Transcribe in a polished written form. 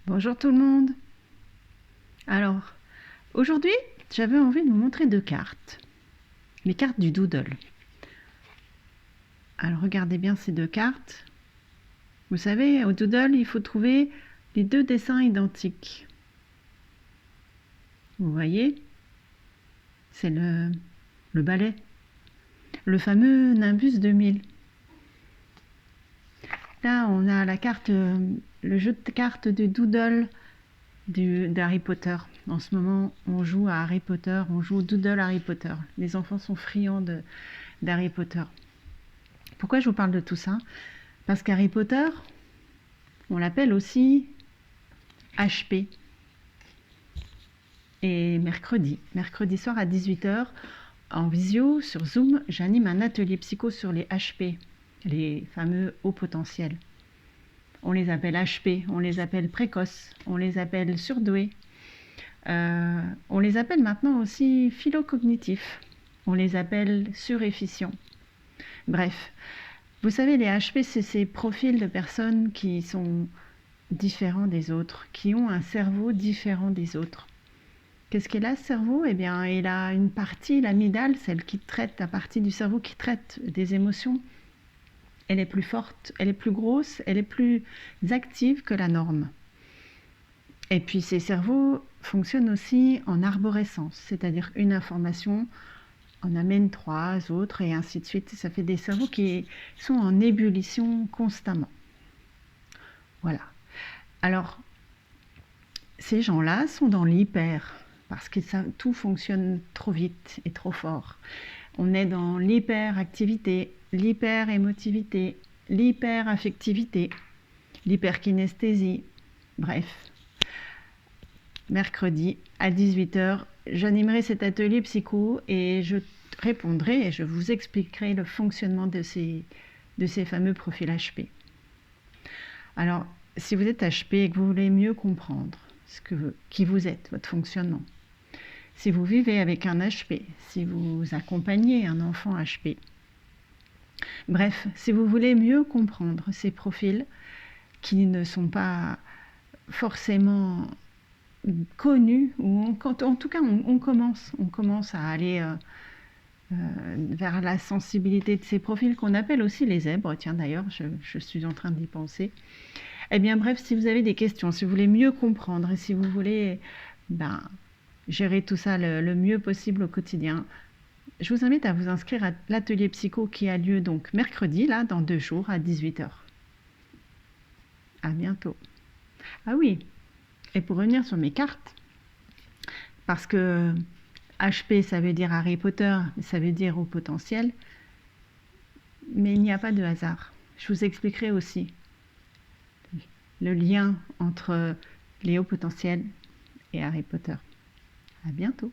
Bonjour tout le monde. Alors, aujourd'hui, j'avais envie de vous montrer deux cartes. Les cartes du Doodle. Alors, regardez bien ces deux cartes. Vous savez, au Doodle, il faut trouver les deux dessins identiques. Vous voyez? C'est le balai. Le fameux Nimbus 2000. Là, on a la carte, le jeu de cartes du Doodle d'Harry Potter. En ce moment, on joue à Harry Potter, on joue au Doodle Harry Potter. Les enfants sont friands d'Harry Potter. Pourquoi je vous parle de tout ça? Parce qu'Harry Potter, on l'appelle aussi HP. Et mercredi soir à 18h, en visio sur Zoom, j'anime un atelier psycho sur les HP, les fameux hauts potentiels. On les appelle HP, on les appelle précoces, on les appelle surdoués. On les appelle maintenant aussi phylocognitifs. On les appelle surefficients. Bref, vous savez, les HP, c'est ces profils de personnes qui sont différents des autres, qui ont un cerveau différent des autres. Qu'est-ce qu'il a, ce cerveau? Eh bien, il a une partie, l'amygdale, celle qui traite, la partie du cerveau qui traite des émotions. Elle est plus forte, elle est plus grosse, elle est plus active que la norme. Et puis ces cerveaux fonctionnent aussi en arborescence, c'est-à-dire une information en amène trois autres et ainsi de suite. Ça fait des cerveaux qui sont en ébullition constamment. Voilà. Alors, ces gens-là sont dans l'hyper, parce que tout fonctionne trop vite et trop fort. On est dans l'hyperactivité, l'hyperémotivité, l'hyperaffectivité, l'hyperkinesthésie, bref. Mercredi à 18h, j'animerai cet atelier psycho et je répondrai et je vous expliquerai le fonctionnement de ces fameux profils HP. Alors, si vous êtes HP et que vous voulez mieux comprendre qui vous êtes, votre fonctionnement, si vous vivez avec un HP, si vous accompagnez un enfant HP, bref, si vous voulez mieux comprendre ces profils qui ne sont pas forcément connus, ou en tout cas on commence à aller vers la sensibilité de ces profils qu'on appelle aussi les zèbres. Tiens, d'ailleurs, je suis en train d'y penser. Eh bien bref, si vous avez des questions, si vous voulez mieux comprendre et si vous voulez gérer tout ça le mieux possible au quotidien, je vous invite à vous inscrire à l'atelier psycho qui a lieu donc mercredi, là, dans 2 jours, à 18h. À bientôt. Ah oui, et pour revenir sur mes cartes, parce que HP, ça veut dire Harry Potter, ça veut dire haut potentiel, mais il n'y a pas de hasard. Je vous expliquerai aussi le lien entre les hauts potentiels et Harry Potter. À bientôt.